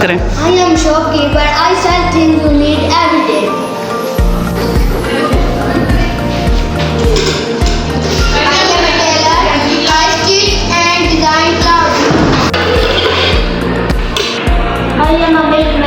करें? I am shopkeeper. I sell things you need every day. I am a tailor. I stitch and design clothes. I am a baker.